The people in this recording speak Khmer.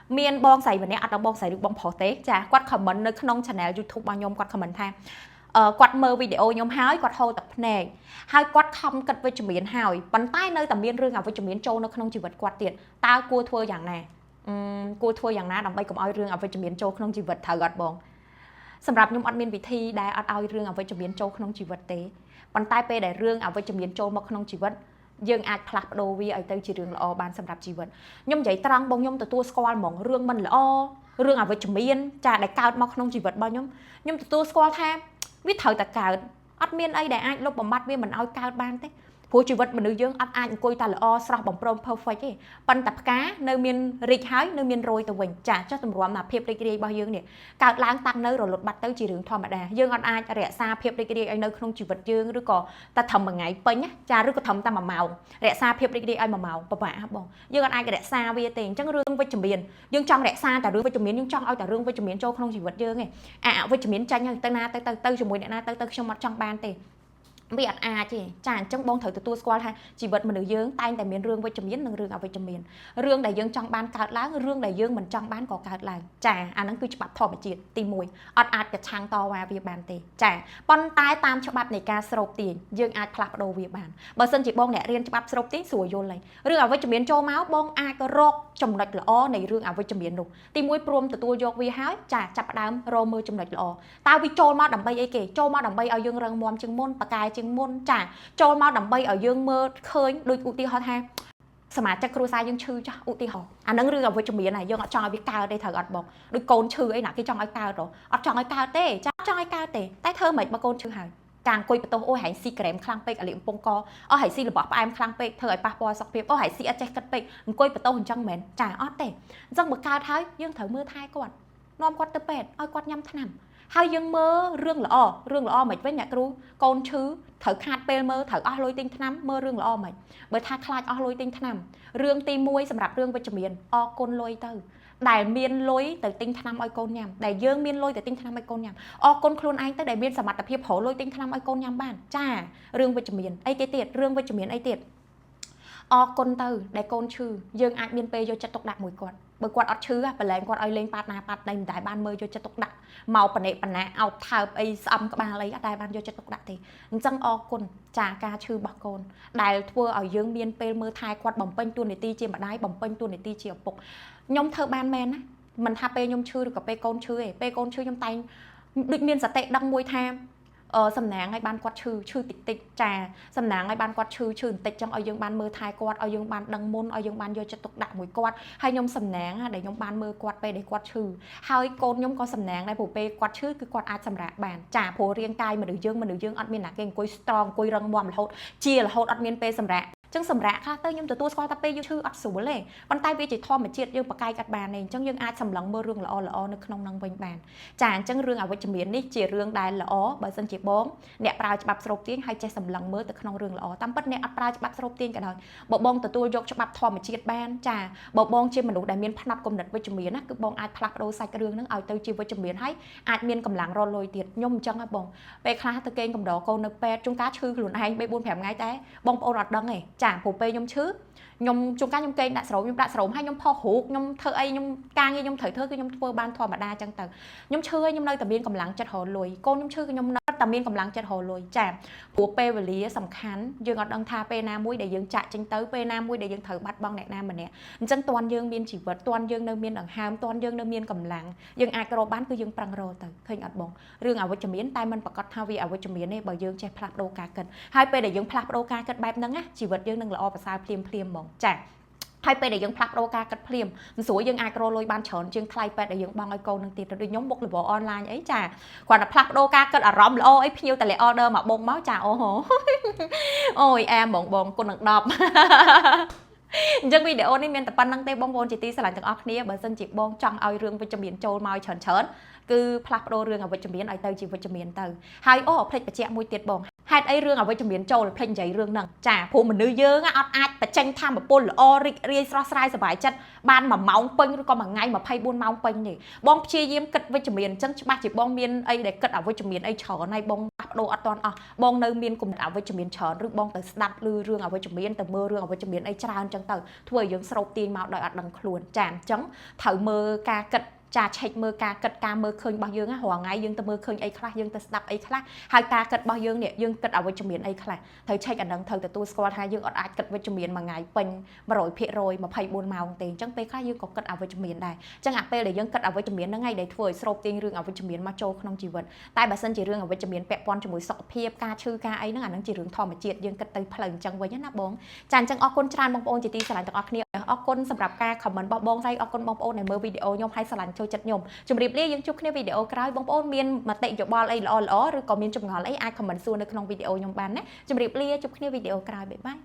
miền bong sấy vấn đề ăn bong sấy được bong phở té chả quát comment nơi không channel YouTube bao nhiêu quát comment tha quát mơ video nhóm hái quát hô tập này hai quát không cất với chữ miền hào bắn tay nơi tầm miền rương à với chữ miền châu nó không chỉ vật quát tiền tao cua thuaอย่างnày cua thuaอย่างណាដើម្បីកុំឲ្យរឿងអវិជ្ជមានចូលក្នុងជីវិតត្រូវអត់បងសម្រាប់ខ្ញុំអត់មានវិធីដែលអត់ឲ្យរឿងអវិជ្ជមានចូលក្នុងជីវិតទេប៉ុន្តែពេលដែលរឿងអវិជ្ជមានចូលមកក្នុងជីវិតយើងអាចផ្លាស់ប្ដូរវាឲ្យទៅជារឿងល្អបានសម្រាប់ជីវិតខ្ញុំនិយាយត្រង់បងខ្ញុំទទួលស្គាល់ហ្មងរឿងមិនល្អរឿងអវិជ្ជមានចាដែលកើតមកក្នុងជីវិតរបស់ខ្ញុំទទួលស្គាល់ថាវាត្រូវតែកើតអត់មានអីដែលអាចលុបបំបាត់វាមិនឲ្យកើតបានទេព្រោះជីវិតមនុស្សយើងអត់អាចអង្គុយតែល្អស្រស់បំព្រង perfect ទេប៉ុន្តែផ្កានៅមានរីកហើយនៅមានរយទៅវិញចាចុះទម្រាំមកភាពរីករាយរបស់យើងនេះកើតឡើងតាំងនៅរលត់បាត់ទៅជារឿងធម្មតាយើងអត់អាចរក្សាភាពរីករាយឲ្យនៅក្នុងជីវិតយើងឬក៏តែត្រឹមមួយថ្ងៃពេញចាឬក៏ត្រឹមតែ1ម៉ោងរក្សាភាពរីករាយឲ្យ1ម៉ោងពិបាកបងយើងអត់អាចរក្សាវាទេអញ្ចឹងរឿងវិជ្ជមានយើងចង់រក្សាតែរឿងវិជ្ជមានយើងចង់ឲ្យតែរឿងវិជ្ជមានចូលក្នុងជីវិតយើងឯងអវិជ្ជមានចាញ់ទៅណាទៅជាមួយអ្នកណាទៅខ្ញុំអត់ចង់បានទេវាអត់អាចទេចាអញ្ចឹងបងត្រូវទទួលស្គាល់ថាជីវិតមនុស្សយើងតែងតែមានរឿងវិជ្ជមាននិងរឿងអវិជ្ជមានរឿងដែលយើងចង់បានកើតឡើងរឿងដែលយើងមិនចង់បានក៏កើតឡើងចាអាហ្នឹងគឺច្បាប់ធម្មជាតិទី1អត់អាចកឆាំងតវ៉ាវាបានទេចាប៉ុន្តែតាមច្បាប់នៃការស្រូបទាញយើងអាចផ្លាស់ប្ដូរវាបានបើសិនជាបងអ្នករៀនច្បាប់ស្រូបទាញស្រួលយល់ហើយរឿងអវិជ្ជមានចូលមកបងអាចរកចំណុចល្អនៃរឿងអវិជ្ជមាននោះទី1ព្រមទទួលយកវាហើយចាចាប់ផ្ដើមរកមើលចំណុចល្អតើវាចូលមកដើម្បីអីគេចូលមកដើម្បីឲ្យយើងរឹងមាំជាងមុនបកាយជាងមុនចាចូលមកដើម្បីឲ្យយើងមើលឃើញដូចឧទាហរណ៍ថាសមាជិកគ្រួសារយើងឈឺចាស់ឧទាហរណ៍អានឹងរឿងអវិជ្ជមានហើយយើងអត់ចង់ឲ្យវាកើតទេត្រូវអត់បងដូចកូនឈឺអីណាគេចង់ឲ្យកើតអត់ចង់ឲ្យកើតទេចាចង់ឲ្យកើតទេតែធ្វើមិនបើកូនឈឺហើយការអង្គុយបន្ទោសអូយហែងស៊ីក្រែមខ្លាំងពេកអាលៀកកំពង់កអូហែងស៊ីរបស់ផ្អែមខ្លាំងពេកធ្វើឲ្យប៉ះពាល់សុខភាពអូហែងស៊ីអត់ចេះគិតពេកអង្គុយបន្ទោសអញ្ចឹងមែនចាអត់ទេអញ្ចឹងបើកើតហើយយើងត្រូវមើលថែគាត់នាំគាត់ទៅពេទ្យឲ្យគាត់ញ៉ាំថ្នាំហើយយើងមើលរឿងល្អមិនវិញអ្នកគ្រូកូនឈឺត្រូវខាតពេលមើលត្រូវអស់លុយទិញថ្នាំមើលរឿងល្អមិនបើថាខ្លាចអស់លុយទិញថ្នាំរឿងទី1សម្រាប់រឿងវិជ្ជមានអរគុណលុយទៅដែលមានលុយទៅទិញថ្នាំឲ្យកូនញ៉ាំដែលយើងមានលុយទៅទិញថ្នាំឲ្យកូនញ៉ាំអរគុណខ្លួនឯងទៅដែលមានសមត្ថភាពរកលុយទិញថ្នាំឲ្យកូនញ៉ាំបានចារឿងវិជ្ជមានអីគេទៀតរឿងវិជ្ជមានអីទៀតអរគុណទៅដែលកូនឈឺយើងអាចមានពេលយកចិត្តទុកដាក់មួយគាត់បើគាត់អត់ឈឺបលែងគាត់ឲ្យលេងប៉ាត់ណាប៉ាត់ណៃមិនដែលបានមើលយកចិត្តទុកដាក់មកបណេបណាអោបថើបអីស្អំក្បាលអីអត់ដែលបានយកចិត្តទុកដាក់ទេអញ្ចឹងអរគុណចាការឈឺរបស់កូនដែលធ្វើឲ្យយើងមានពេលមើលថែគាត់បំពេញតួនាទីជាម្ដាយបំពេញតួនាទីជាឪពុកខ្ញុំធ្វើបានមែនណាមិនថាពេលខ្ញុំឈឺឬក៏ពេលកូនឈឺទេពេលកូនឈឺខ្ញុំតែងដូចមានសតិដឹងមួយថាសំណាងឲ្យបានគាត់ឈឺតិចចាសំណាងឲ្យបានគាត់ឈឺបន្តិចចឹងឲ្យយើងបានមើលថែគាត់ឲ្យយើងបានដឹងមុនឲ្យយើងបានយកចិត្តទុកដាក់មួយគាត់ហើយខ្ញុំសំណាងដែលខ្ញុំបានមើលគាត់ពេលដែលគាត់ឈឺហើយកូនខ្ញុំក៏សំណាងដែរព្រោះពេលគាត់ឈឺគឺគាត់អាចសម្រាកបានចាព្រោះរាងកាយមនុស្សយើងអត់មានណាគេអង្គុយ strong អង្គុយរឹងមាំរហូតអត់មានពេលសម្រាកចឹងសម្រាប់ខ្លះទៅខ្ញុំទទួលស្គាល់ថាពេលយើងឈឺអត់ស្រួលទេប៉ុន្តែវាជាធម្មជាតិយើងបកាយកាត់បានទេអញ្ចឹងយើងអាចសម្លឹងមើលរឿងល្អនៅក្នុងនឹងវិញបានចាអញ្ចឹងរឿងអវិជ្ជមាននេះជារឿងដែលល្អបើសិនជាបងអ្នកប្រើច្បាប់ស្រូបទាញហើយចេះសម្លឹងមើលទៅក្នុងរឿងល្អតាមពិតអ្នកអត់ប្រើច្បាប់ស្រូបទាញក៏ដោយបើបងទទួលយកច្បាប់ធម្មជាតិបានចាបើបងជាមនុស្សដែលមានផ្នែកគំនិតវិជ្ជមានណាគឺបងអាចផ្លាស់ប្ដូរសាច់រឿងហ្នឹងឲ្យទៅជាវិជ្ជមានហើយអាចមានកម្លាំងរលុយទៀតខ្ញុំអញ្ចឹងហ៎បងពេលខ្លះទៅគេងកំដរកូននៅពេទ្យជួនកាលឈឺខ្លួនឯង3 4 5ថ្ងៃតែបងប្អូនអត់ដឹងទេចាព្រោះពេលខ្ញុំឈឺខ្ញុំជួនកាលខ្ញុំគេងដាក់ស្រោមខ្ញុំដាក់ស្រោមហើយខ្ញុំផុសរូបខ្ញុំធ្វើអីខ្ញុំការងារខ្ញុំត្រូវធ្វើគឺខ្ញុំធ្វើបានធម្មតាចឹងទៅខ្ញុំឈឺហើយខ្ញុំនៅតែមានកម្លាំងចិត្តរលុយកូនខ្ញុំឈឺខ្ញុំនៅតែមានកម្លាំងចិត្តរលុយចាព្រោះពេលវេលាសំខាន់យើងអត់ដឹងថាពេលណាមួយដែលយើងចាក់ចេញទៅពេលណាមួយដែលយើងត្រូវបាត់បង់អ្នកណាម្នាក់អញ្ចឹងតួនយើងមានជីវិតតួនយើងនៅមានដង្ហើមតួនយើងនៅមានកម្លាំងយើងអាចរកបានគឺយើងប្រឹងរកទៅឃើញអត់បងរឿងអវិជ្ជមានតែមិនប្រកាសថាវាអវិជ្ជមានទេបើយើងចេះផ្លាស់ប្ដូរការគិតហើយពេលដែលយើងផ្លាស់ប្ដូរការគិតបែបហ្នឹងណាជីវិតយើងនឹងល្អប្រសើរភ្លាមហ្មងចាហើយពេលដែលយើងផ្លាស់ប្ដូរការគិតភ្លាមមិនស្រួលយើងអាចរកលុយបានច្រើនជាងថ្លៃពេទ្យដែលយើងបង់ឲ្យកូននឹងទៀតដូចខ្ញុំបុកលវអនឡាញអីចាគាត់តែផ្លាស់ប្ដូរការគិតអារម្មណ៍ល្អអីភ្ញៀវតែលេ order មកបងមកចាអូហូអូយអែមបងគុណនឹង10អញ្ចឹងវីដេអូនេះមានតែប៉ុណ្្នឹងទេបងប្អូនជាទីស្រឡាញ់ទាំងអស់គ្នាបើសិនជាបងចង់ឲ្យរឿងវិជ្ជមានចូលមកច្រើនគឺផ្លាស់ប្ដូររឿងអវិជ្ជមានឲ្យទៅជាវិជ្ជមានទៅហើយអូផ្លេចបញ្ជាក់មួយទៀតបងហ តអីរឿងអ្វីជំនាញចូលភ្លេចនិយាយរឿងហ្នឹងចាព្រោះមនុស្សយើងអត់អាចបញ្ចេញធម៌ពលល្អរីករាយស្រស់ស្រាយសប្បាយចិត្តបាន1ម៉ោងពេញឬក៏មួយថ្ងៃ24ម៉ោងពេញទេបងព្យាយាមគិតវិជ្ជមានអញ្ចឹងច្បាស់ជាបងមានអីដែលគិតអវិជ្ជមានអីច្រើនហើយបងផ្លាស់ប្ដូរអត់ទាន់អស់បងនៅមានគំនិតអវិជ្ជមានច្រើនឬបងទៅស្ដាប់ឮរឿងអវិជ្ជមានទៅមើលរឿងអវិជ្ជមានអីច្រើនអញ្ចឹងទៅធ្វើឲ្យយើងស្រូបទាញមកដោយអត់ដឹងខ្លួនចាអញ្ចឹងត្រូវមើលការគិតចាឆែកមើលការគិតការមើលឃើញរបស់យើងរាល់ថ្ងៃយើងទៅមើលឃើញអីខ្លះយើងទៅស្ដាប់អីខ្លះហើយការគិតរបស់យើងនេះយើងគិតអវិជ្ជមានអីខ្លះត្រូវឆែកអានឹងត្រូវទទួលស្គាល់ថាយើងអត់អាចគិតវិជ្ជមានមួយថ្ងៃពេញ 100% 24ម៉ោងទេអញ្ចឹងពេលខ្លះយើងក៏គិតអវិជ្ជមានដែរអញ្ចឹងអាពេលដែលយើងគិតអវិជ្ជមានហ្នឹងឯងដែលធ្វើឲ្យស្រូបទាញរឿងអវិជ្ជមានមកចូលក្នុងជីវិតតែបើសិនជារឿងអវិជ្ជមានពាក់ព័ន្ធជាមួយសុខភាពការឈឺការអីហ្នឹងអានឹងជារឿងធម្មជាតិយើងគិតទៅផ្លូវអញ្ចឹងវិញណាបងចាអញ្ចឹងអរគុណច្រើនបងប្អូនជាទីស្រឡាញ់ទាំងអស់គ្នាអរគុណសម្រាប់ការ comment របស់បងហើយអរគុណបងប្អូនដែលមើលវីដេអូខ្ញុំហើយស្រឡាញ់ចូលចិត្តខ្ញុំជម្រាបលាយើងជួបគ្នាវីដេអូក្រោយបងប្អូនមានមតិយោបល់អីល្អៗឬក៏មានចម្ងល់អីអាច comment សួរនៅក្នុងវីដេអូខ្ញុំបានណាជម្រាបលាជួបគ្នាវីដេអូក្រោយបាយបាយ